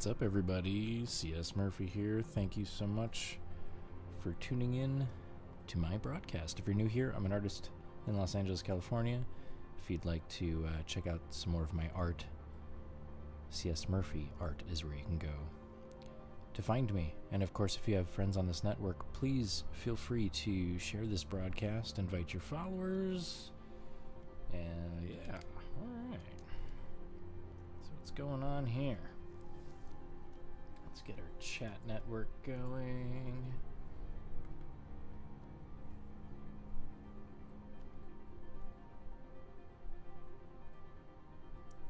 What's up, everybody? CS Murphy here. Thank you so much for tuning in to my broadcast. If you're new here, I'm an artist in Los Angeles, California. If you'd like to check out some more of my art, CS Murphy Art is where you can go to find me. And of course, if you have friends on this network, please feel free to share this broadcast, invite your followers, and yeah, alright. So what's going on here? Let's get our chat network going.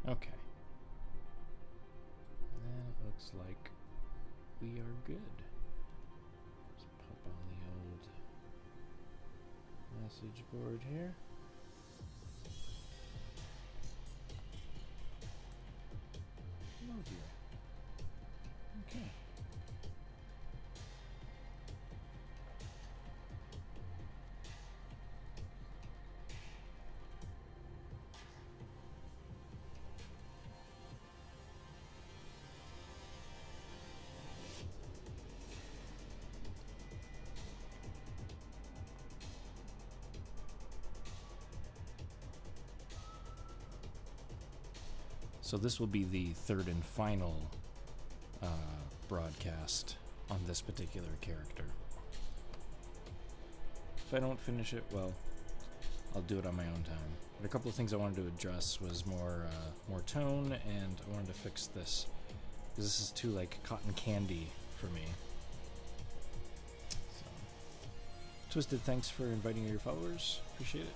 Okay. Then it looks like we are good. Let's pop on the old message board here. Oh dear. Okay. So this will be the third and final broadcast on this particular character. If I don't finish it, well, I'll do it on my own time. But a couple of things I wanted to address was more tone, and I wanted to fix this because this is too like cotton candy for me. So, Twisted, thanks for inviting your followers. Appreciate it.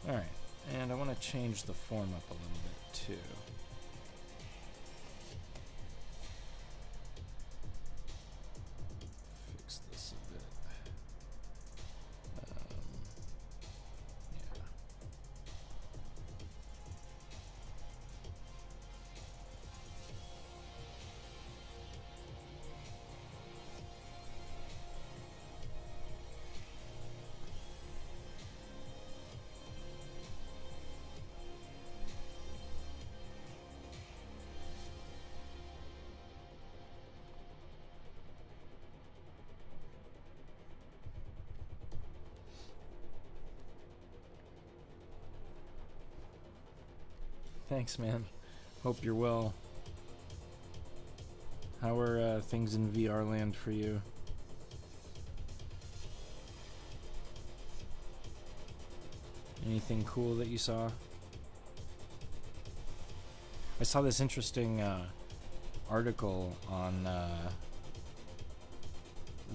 All right. And I want to change the form up a little bit too. Fix this a bit. Yeah. Thanks, man. Hope you're well. How are things in VR land for you? Anything cool that you saw? I saw this interesting article on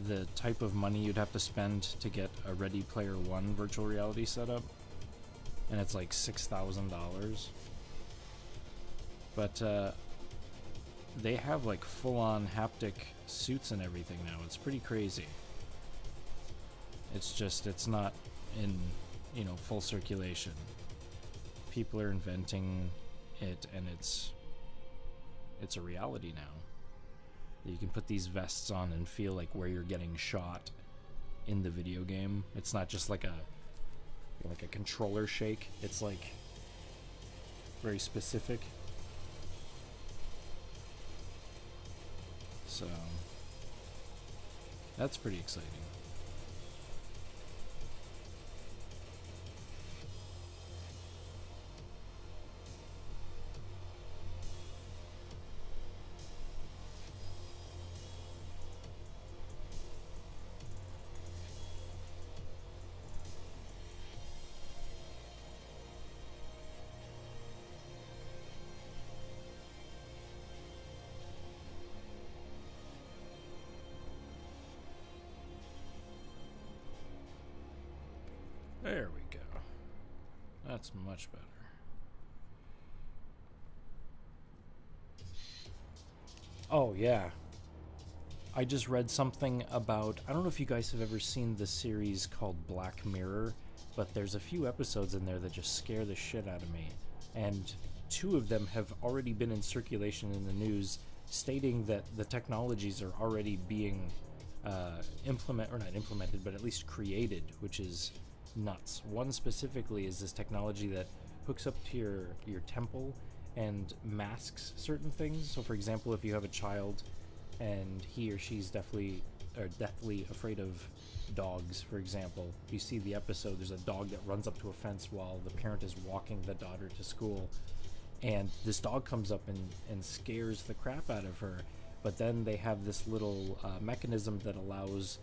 the type of money you'd have to spend to get a Ready Player One virtual reality setup, and it's like $6,000. But they have like full-on haptic suits and everything now. It's pretty crazy. It's just, it's not in, you know, full circulation. People are inventing it, and it's a reality now. You can put these vests on and feel like where you're getting shot in the video game. It's not just like a controller shake. It's like very specific. So that's pretty exciting. There we go. That's much better. Oh, yeah. I just read something about... I don't know if you guys have ever seen the series called Black Mirror, but there's a few episodes in there that just scare the shit out of me. And 2 of them have already been in circulation in the news, stating that the technologies are already being not implemented, but at least created, which is nuts. One specifically is this technology that hooks up to your temple and masks certain things. So, for example, if you have a child and he or she's deathly afraid of dogs, for example, if you see the episode, there's a dog that runs up to a fence while the parent is walking the daughter to school, and this dog comes up and scares the crap out of her. But then they have this little mechanism that allows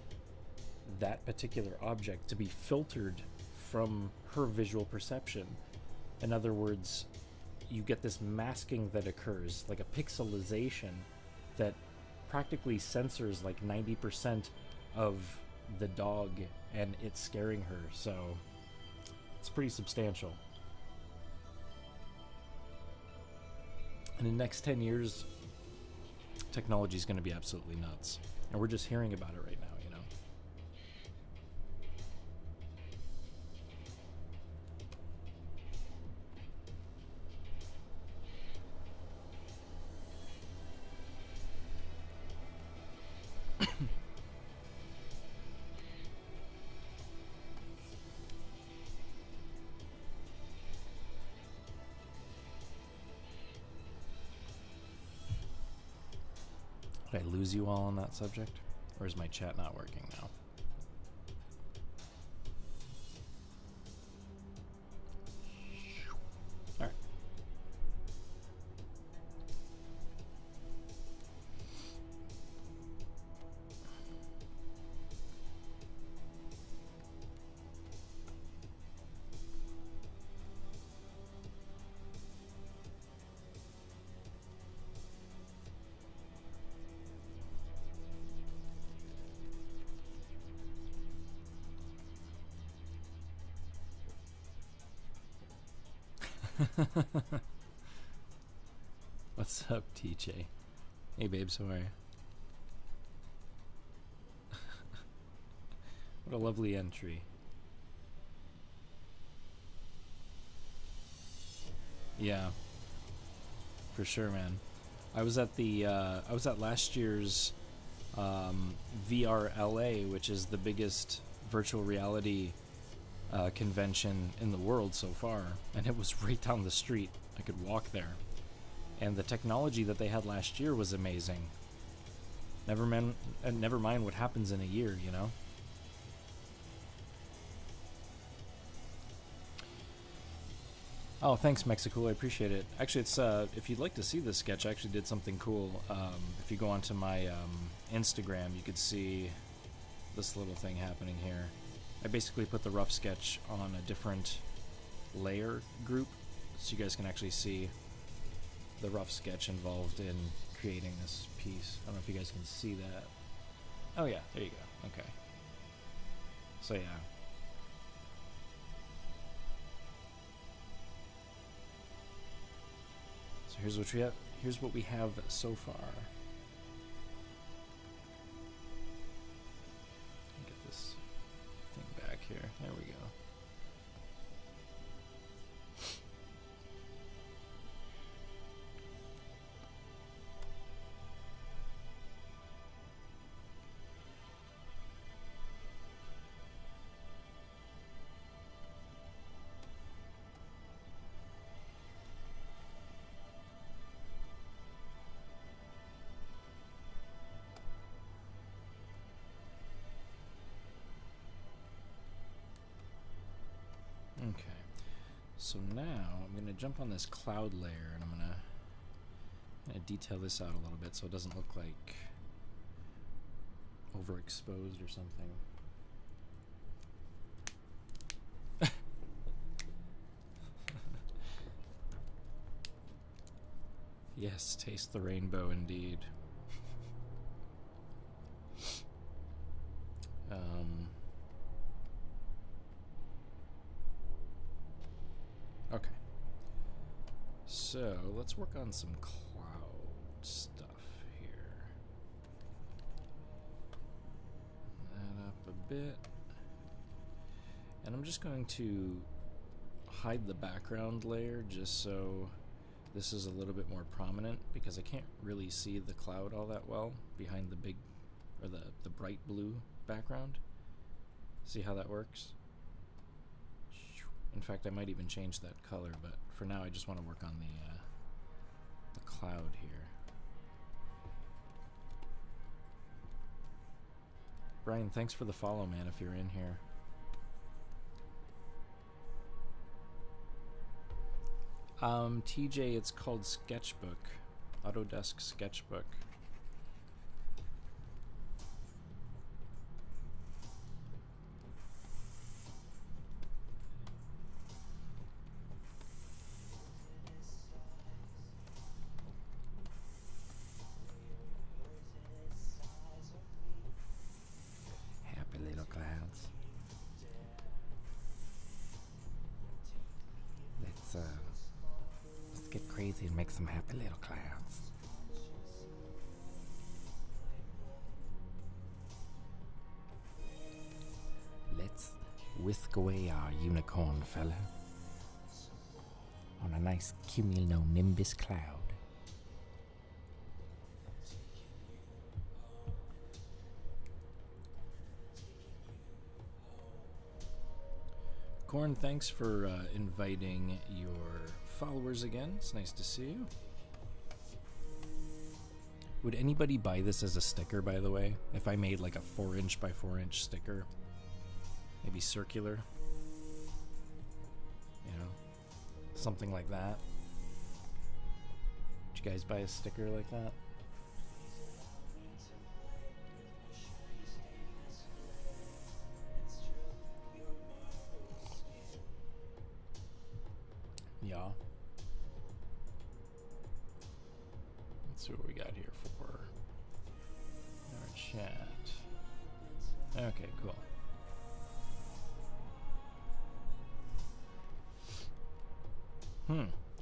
that particular object to be filtered from her visual perception. In other words, you get this masking that occurs, like a pixelization that practically censors like 90% of the dog and it's scaring her. So it's pretty substantial. And in the next 10 years, technology is going to be absolutely nuts. And we're just hearing about it right now, you know? Did I lose you all on that subject? Or is my chat not working now? All right. What's up, TJ? Hey, babes, how are you? What a lovely entry. Yeah, for sure, man. I was at the last year's VRLA, which is the biggest virtual reality convention in the world so far, and it was right down the street. I could walk there, and the technology that they had last year was amazing. Never mind what happens in a year, you know. Oh, thanks, Mexico. I appreciate it. Actually, it's if you'd like to see this sketch, I actually did something cool. If you go onto my Instagram, you could see this little thing happening here. I basically put the rough sketch on a different layer group, so you guys can actually see the rough sketch involved in creating this piece. I don't know if you guys can see that. Oh yeah, there you go. Okay. So yeah. So here's what we have. Here's what we have so far. Get this thing back here. There we go. Okay, so now I'm going to jump on this cloud layer and I'm going to detail this out a little bit so it doesn't look like overexposed or something. Yes, taste the rainbow indeed. Okay. So let's work on some cloud stuff here. That up a bit. And I'm just going to hide the background layer just so this is a little bit more prominent, because I can't really see the cloud all that well behind the big, or the bright blue background. See how that works? In fact, I might even change that color, but for now I just want to work on the cloud here. Brian, thanks for the follow, man, if you're in here. TJ, it's called Sketchbook. Autodesk Sketchbook. Happy little clouds. Let's get crazy and make some happy little clouds. Let's whisk away our unicorn fella on a nice cumulonimbus cloud. Corn, thanks for inviting your followers again. It's nice to see you. Would anybody buy this as a sticker, by the way? If I made like a 4" by 4" sticker? Maybe circular? You know? Something like that. Would you guys buy a sticker like that? Yeah. Let's see what we got here for our chat. Okay, cool.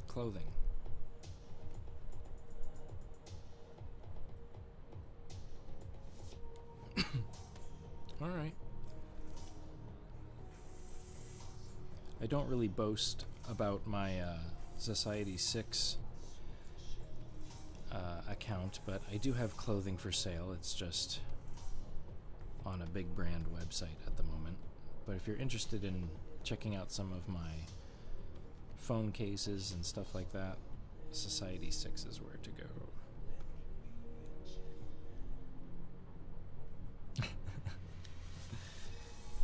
Clothing. All right. I don't really boast about my Society 6 account, but I do have clothing for sale. It's just on a big brand website at the moment. But if you're interested in checking out some of my phone cases and stuff like that, Society 6 is where to go.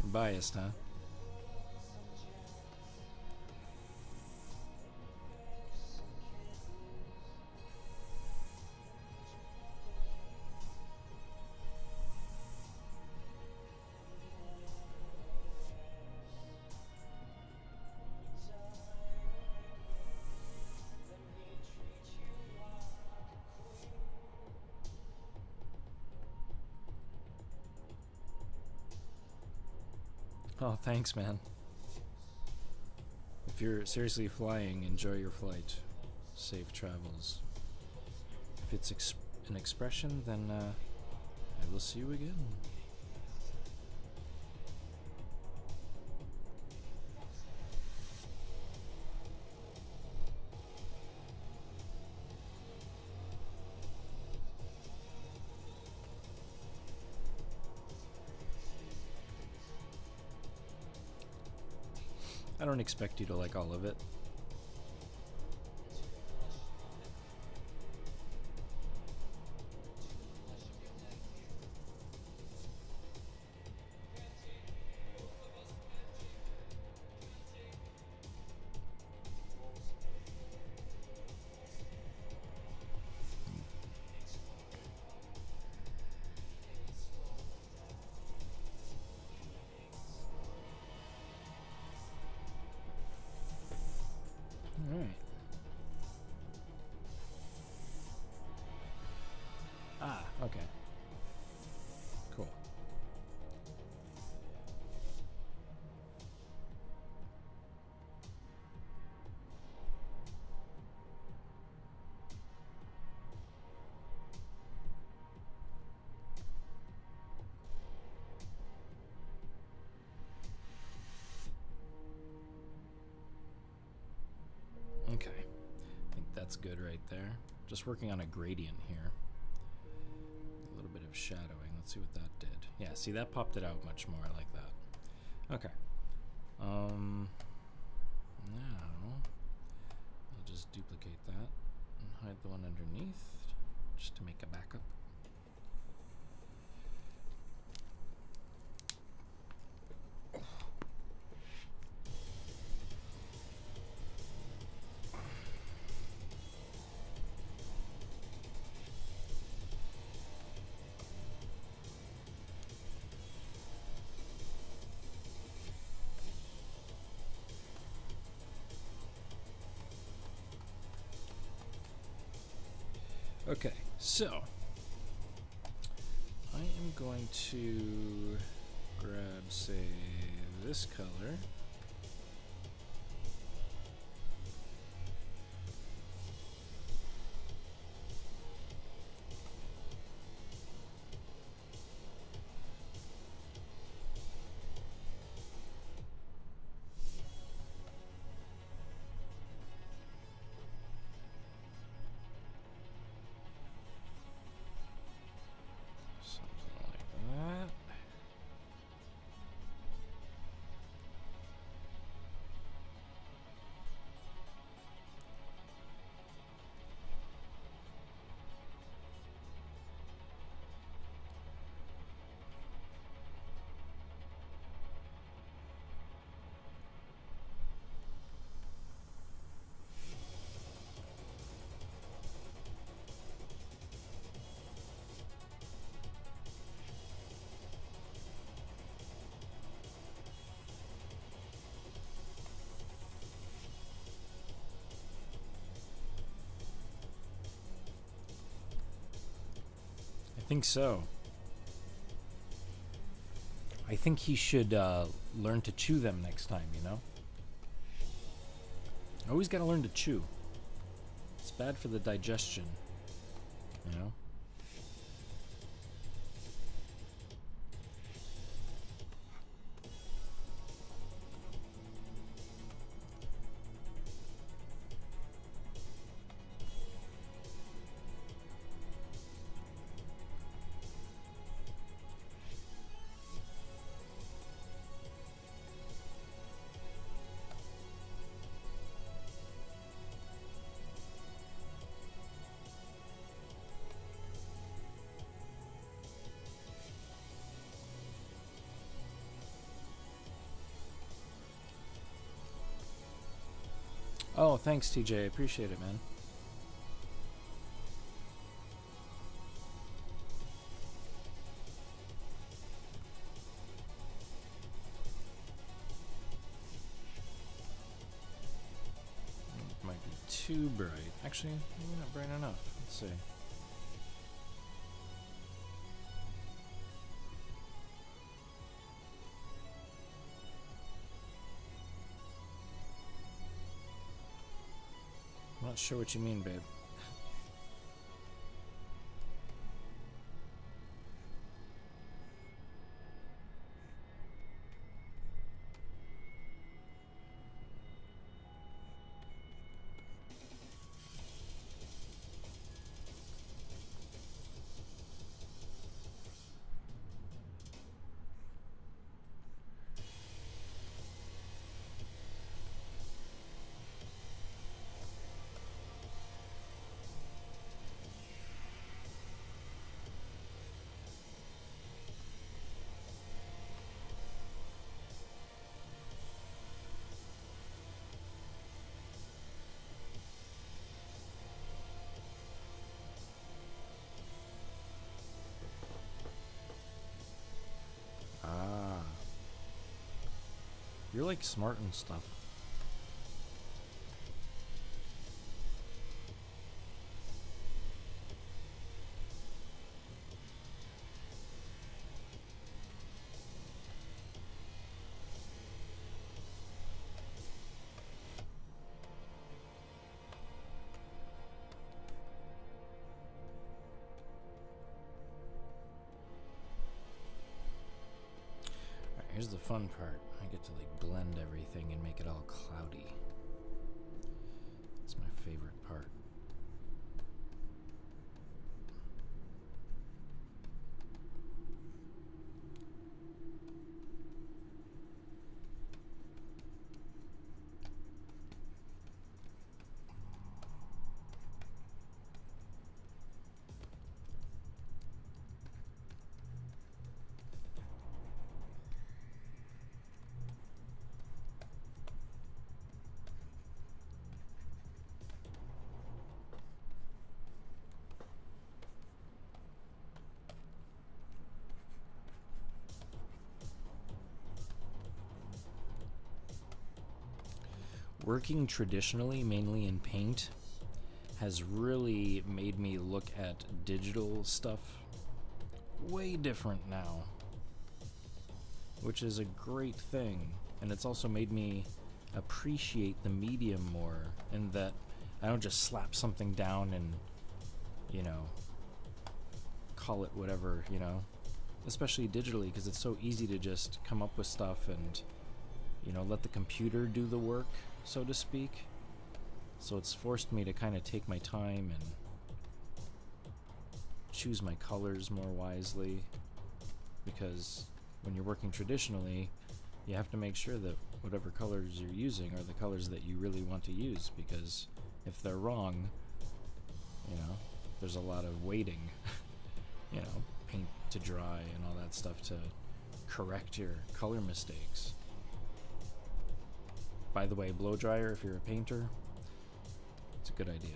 You're biased, huh? Oh, thanks, man. If you're seriously flying, enjoy your flight. Safe travels. If it's an expression, then I will see you again. I don't expect you to like all of it. Alright. Ah, okay. Cool. Okay, I think that's good right there. Just working on a gradient here. A little bit of shadowing. Let's see what that did. Yeah, see, that popped it out much more. I like that. Okay. Now I'll just duplicate that and hide grab the one underneath just to make a backup. Okay, so I am going to grab, say, this color. I think so. I think he should learn to chew them next time, you know? Always gotta learn to chew. It's bad for the digestion, you know? Oh, thanks, TJ. I appreciate it, man. It might be too bright. Actually, maybe not bright enough. Let's see. I'm not sure what you mean, babe. You're like smart and stuff. Alright, here's the fun part. I get to like blend everything and make it all cloudy. It's my favorite part. working traditionally, mainly in Paint, has really made me look at digital stuff way different now, which is a great thing. And it's also made me appreciate the medium more, in that I don't just slap something down and, you know, call it whatever, you know, especially digitally, because it's so easy to just come up with stuff and, you know, let the computer do the work, so to speak. So it's forced me to kind of take my time and choose my colors more wisely, because when you're working traditionally, you have to make sure that whatever colors you're using are the colors that you really want to use, because if they're wrong, you know, there's a lot of waiting, you know, paint to dry and all that stuff to correct your color mistakes. By the way, blow dryer, if you're a painter, it's a good idea.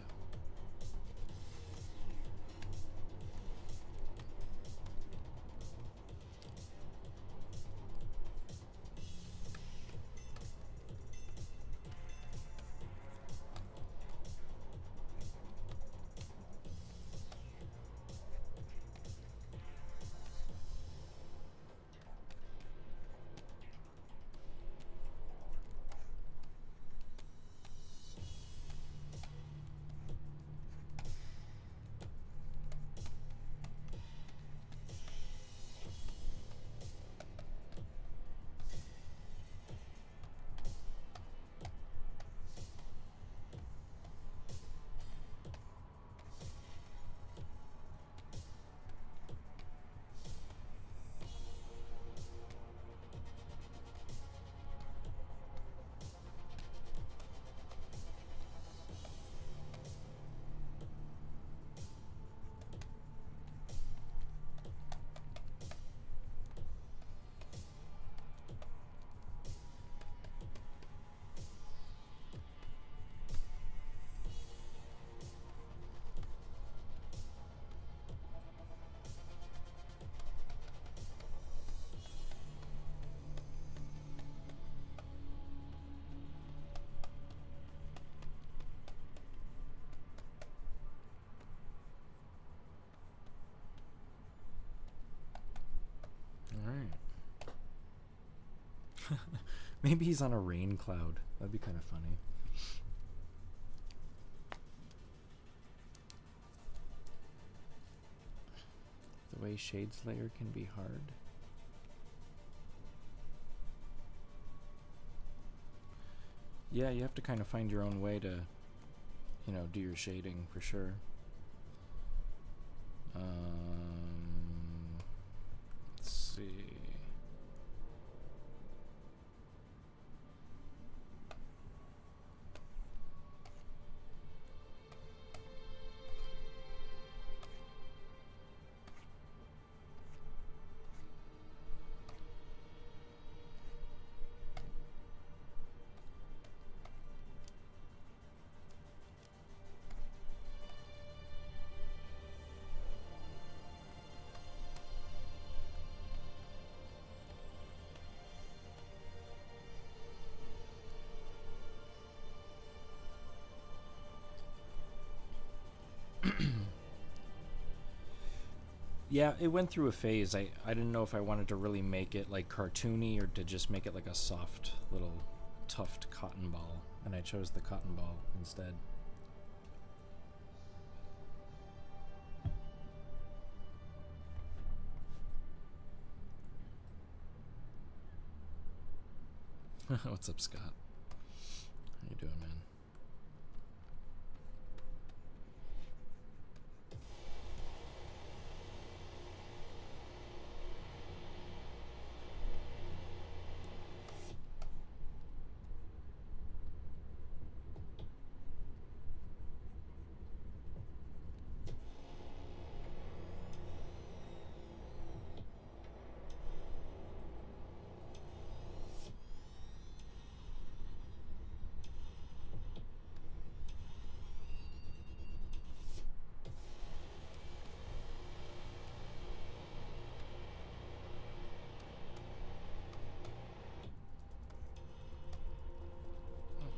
Alright. Maybe he's on a rain cloud. That'd be kind of funny. The way Shades Layer can be hard. Yeah, you have to kind of find your own way to, you know, do your shading for sure. Let's see. Yeah, it went through a phase. I didn't know if I wanted to really make it like cartoony or to just make it like a soft little tuft cotton ball, and I chose the cotton ball instead. What's up, Scott? How you doing, man?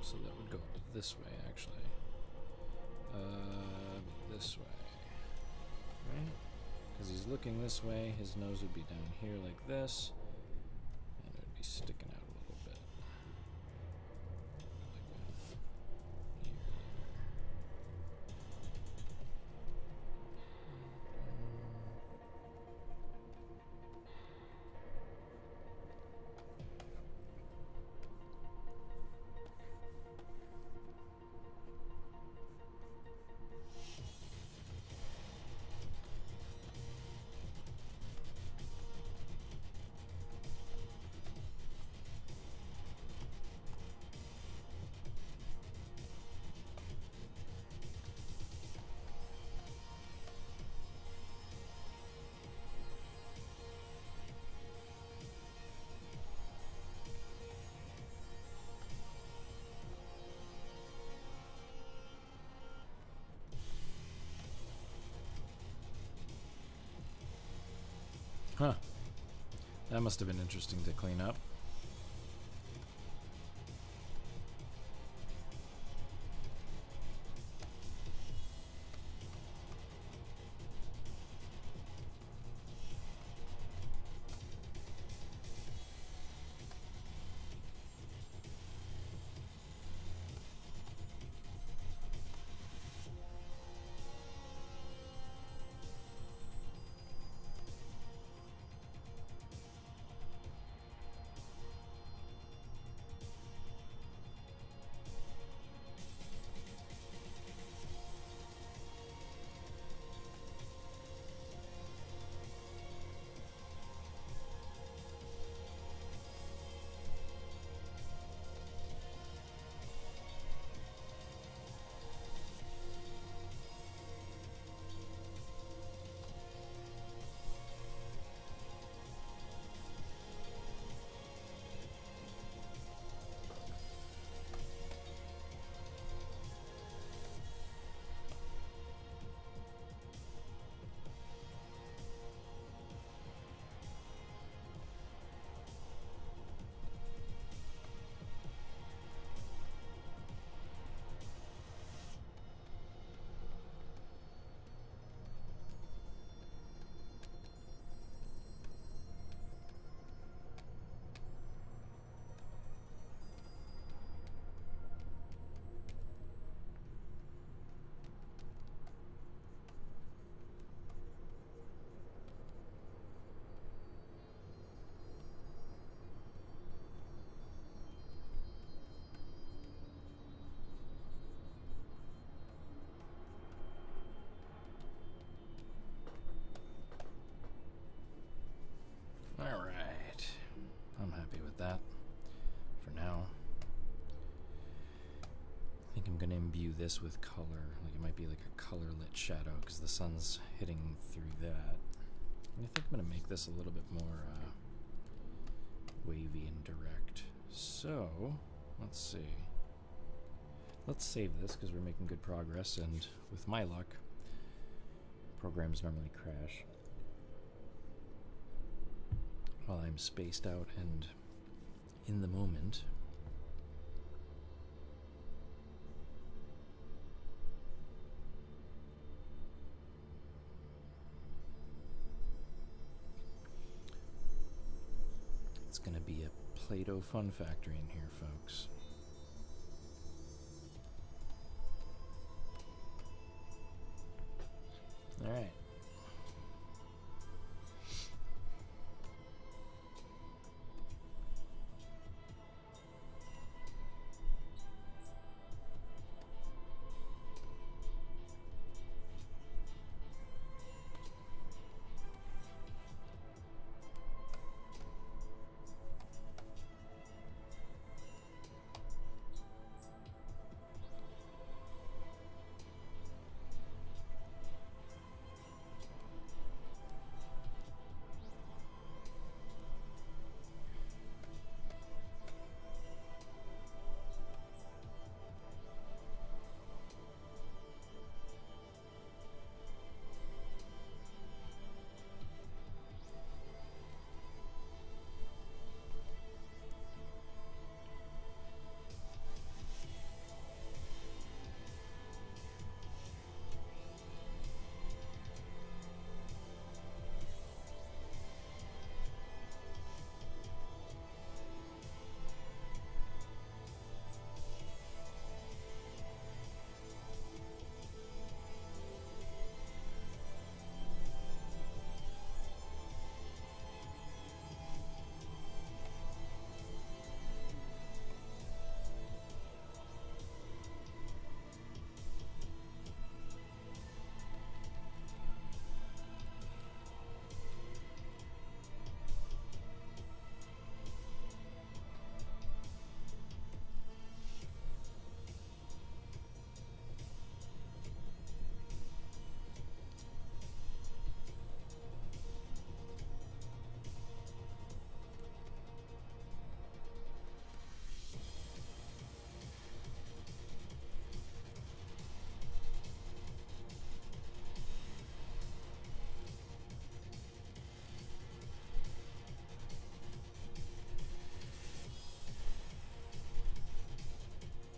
So that would go this way, actually. This way. Right? Because he's looking this way, his nose would be down here like this, and it would be sticking out a little bit. Like here, huh. That must have been interesting to clean up. Alright. I'm happy with that. For now. I think I'm going to imbue this with color. Like it might be like a color lit shadow because the sun's hitting through that. And I think I'm going to make this a little bit more wavy and direct. So, let's see. Let's save this because we're making good progress, and with my luck, programs normally crash while I'm spaced out and in the moment. It's going to be a Play-Doh fun factory in here, folks. All right.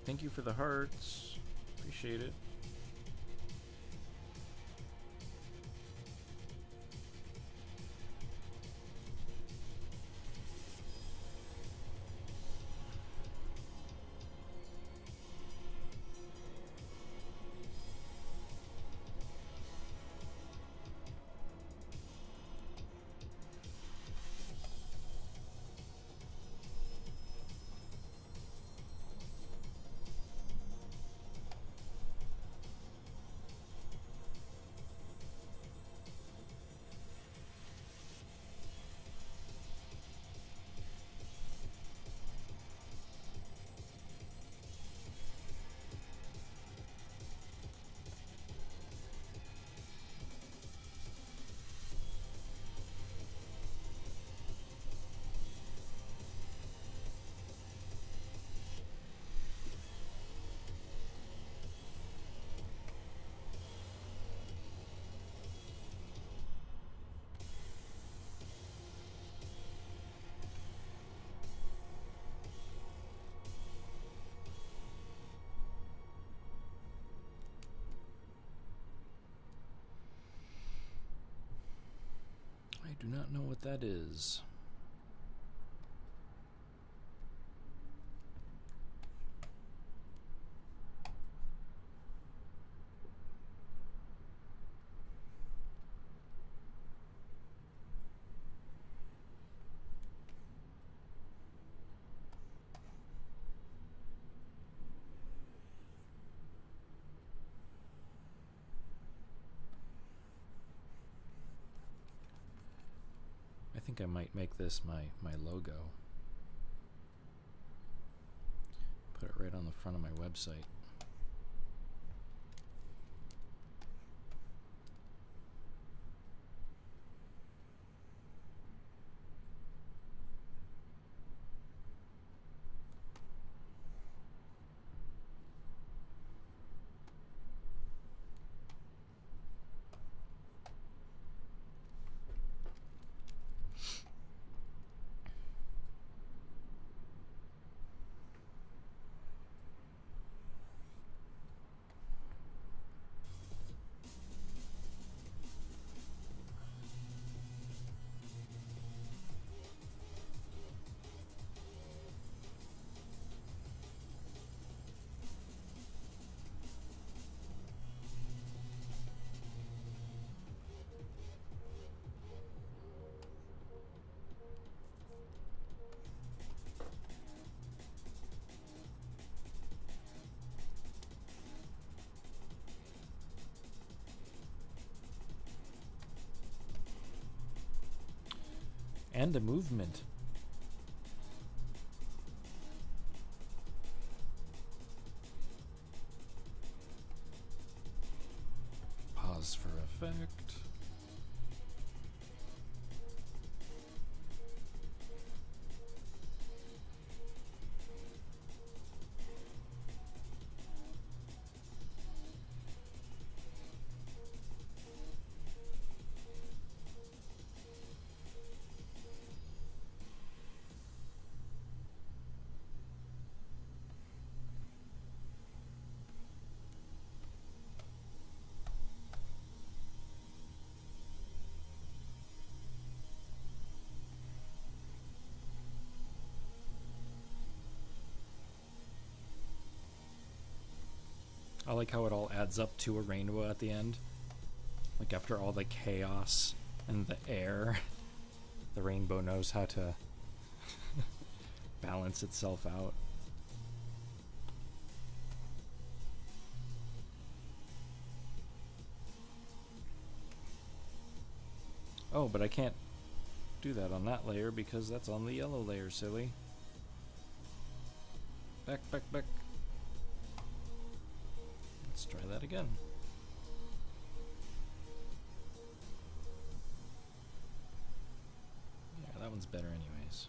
Thank you for the hearts. Appreciate it. I do not know what that is. I think I might make this my logo. Put it right on the front of my website. And a movement. Pause for effect. I like how it all adds up to a rainbow at the end. Like after all the chaos and the air, the rainbow knows how to balance itself out. Oh, but I can't do that on that layer because that's on the yellow layer, silly. Back, back, back. Let's try that again. Yeah, that one's better anyways.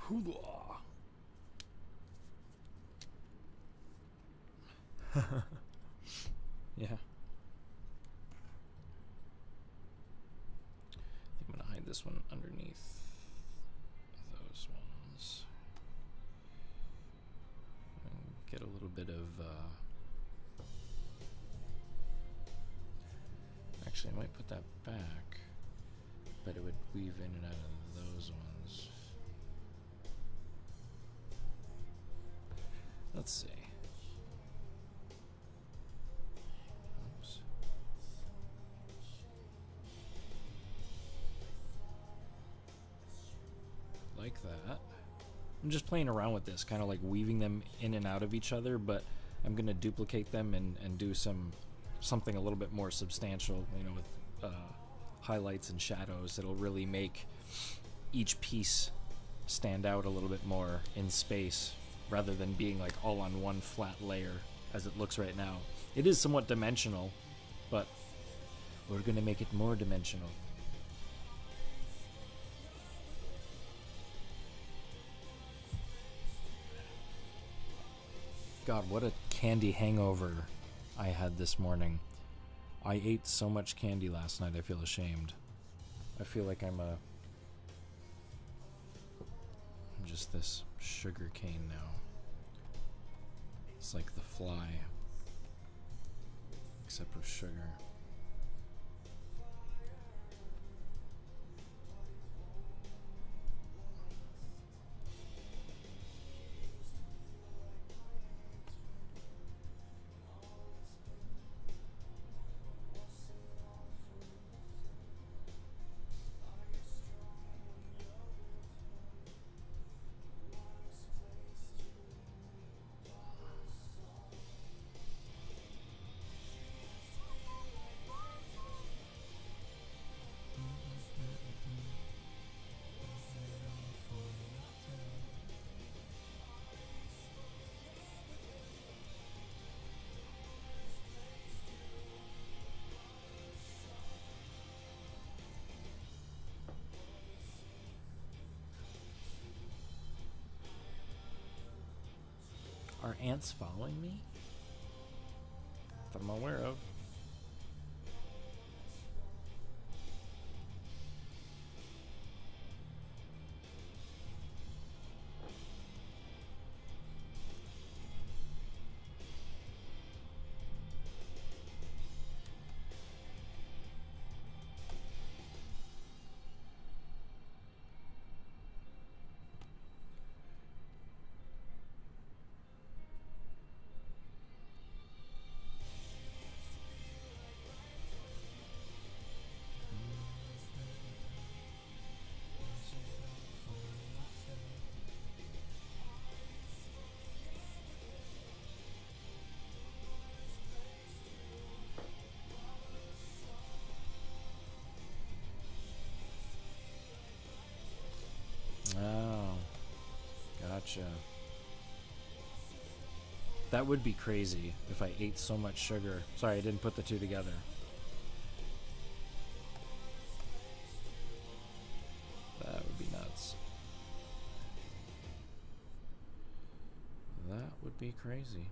Hoolah. Yeah. I'm gonna hide this one underneath those ones. And get a little bit of actually I might put that back, but it would weave in and out of those ones. Let's see. Oops. Like that. I'm just playing around with this, kind of like weaving them in and out of each other, but I'm going to duplicate them and do something a little bit more substantial, you know, with highlights and shadows that'll really make each piece stand out a little bit more in space, rather than being like all on one flat layer as it looks right now. It is somewhat dimensional, but we're going to make it more dimensional. God, what a candy hangover I had this morning. I ate so much candy last night, I feel ashamed. I feel like I'm just this sugar cane now. It's like the fly, except with sugar. Are ants following me? That I'm aware of. Oh, gotcha. That would be crazy if I ate so much sugar. Sorry, I didn't put the two together. That would be nuts. That would be crazy.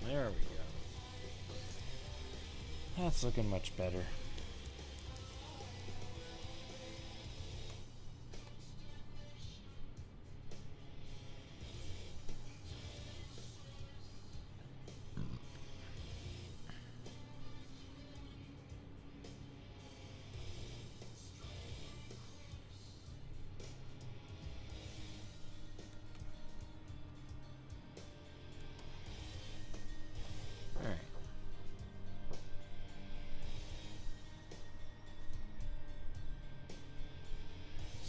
There we go. That's looking much better.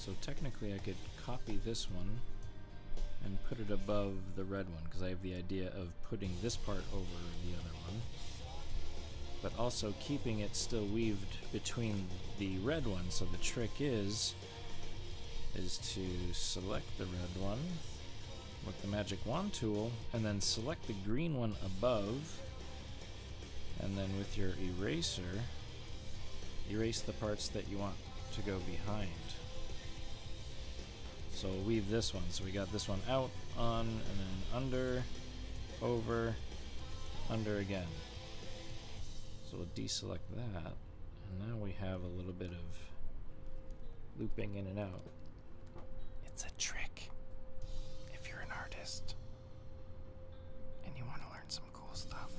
So technically I could copy this one and put it above the red one, because I have the idea of putting this part over the other one, but also keeping it still weaved between the red one. So the trick is to select the red one with the magic wand tool, and then select the green one above, and then with your eraser, erase the parts that you want to go behind. So we'll weave this one. So we got this one out, on, and then under, over, under again. So we'll deselect that, and now we have a little bit of looping in and out. It's a trick if you're an artist and you want to learn some cool stuff.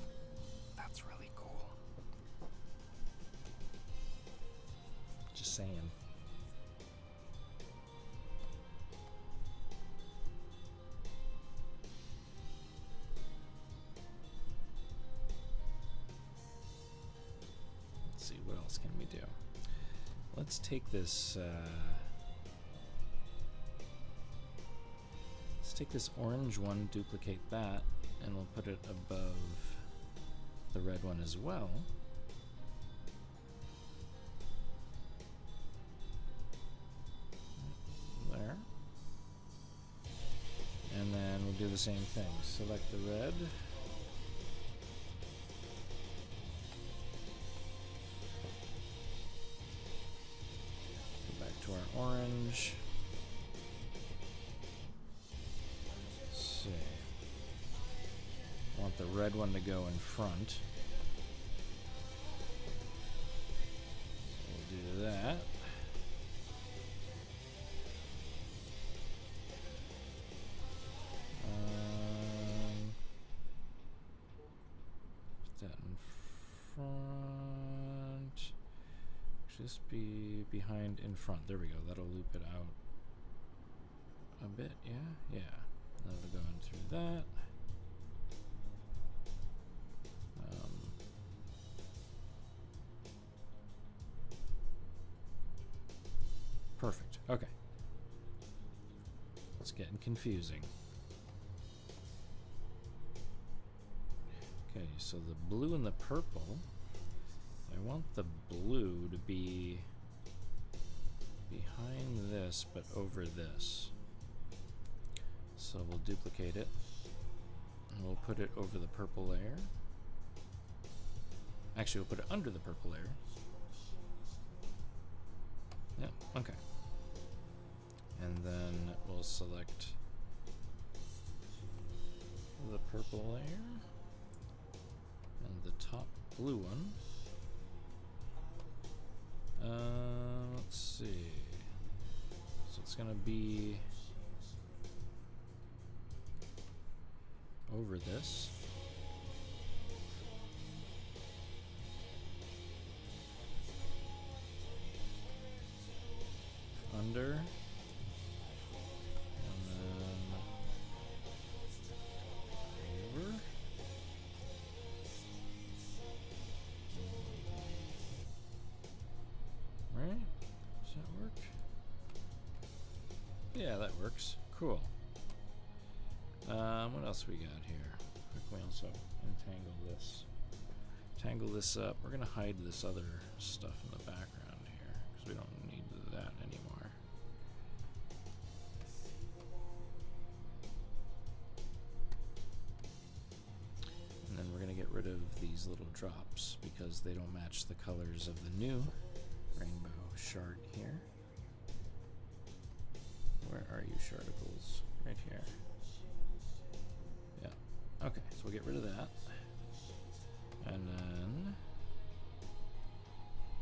That's really cool. Just saying. Let's see, what else can we do? Let's take this take this orange one, duplicate that, and we'll put it above the red one as well. There. And then we'll do the same thing. Select the red. Go back to our orange. Want the red one to go in front. So we'll do that. Put that in front. Just be behind in front. There we go. That'll loop it out a bit. Yeah, yeah. That'll go in through that. Perfect. Okay. It's getting confusing. Okay, so the blue and the purple, I want the blue to be behind this, but over this. So we'll duplicate it, and we'll put it over the purple layer. Actually, we'll put it under the purple layer. Yeah, okay. And then we'll select the purple layer and the top blue one. Let's see. So it's gonna be over this. Under, and then over. Right? Does that work? Yeah, that works. Cool. What else we got here? Quickly also entangle this. Tangle this up. We're gonna hide this other stuff in the background here because we don't need that anymore. And then we're gonna get rid of these little drops because they don't match the colors of the new rainbow shard here. Where are you, Sharticles? Right here. Yeah. Okay, so we'll get rid of that. And then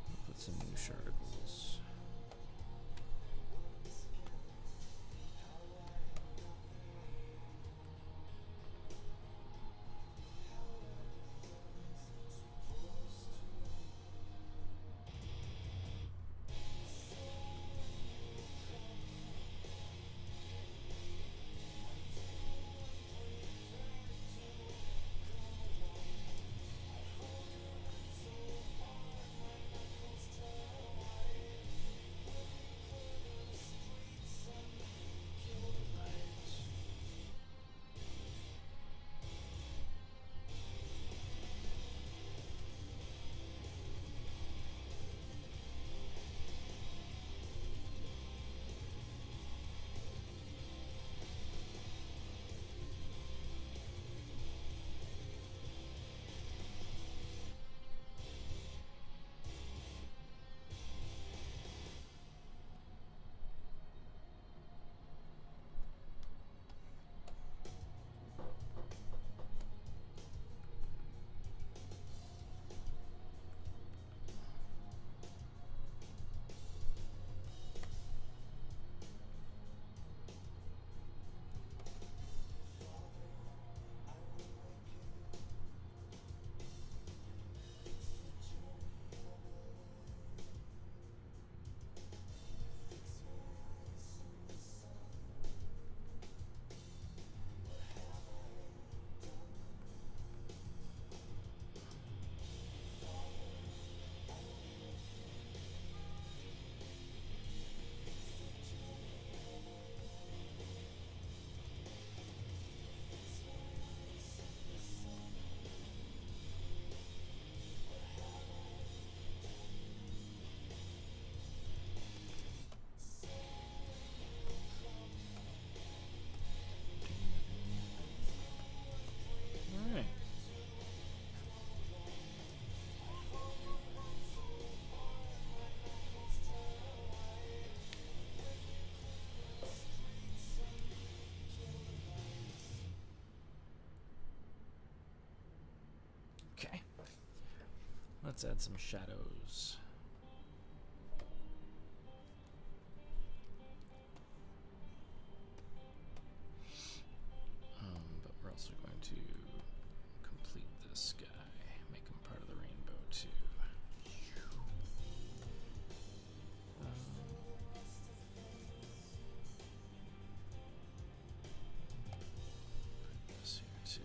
we'll put some new Sharticles. let's add some shadows. But we're also going to complete this guy, make him part of the rainbow too. Put this here too.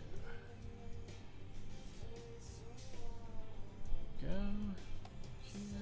Go here.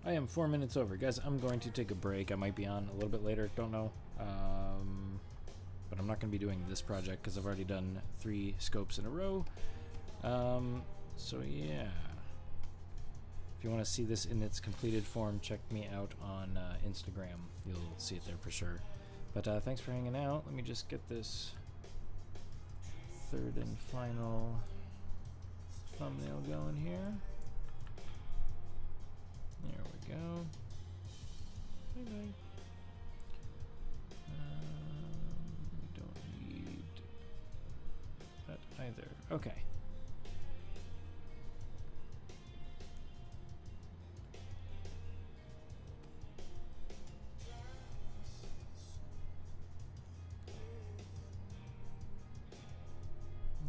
I am 4 minutes over. Guys, I'm going to take a break. I might be on a little bit later. Don't know. But I'm not going to be doing this project because I've already done 3 scopes in a row. So yeah. If you want to see this in its completed form, check me out on Instagram. You'll see it there for sure. But thanks for hanging out. Let me just get this third and final thumbnail going here. There we go. Bye-bye. We don't need that either. Okay.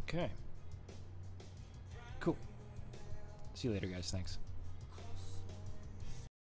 Okay. Cool. See you later, guys. Thanks.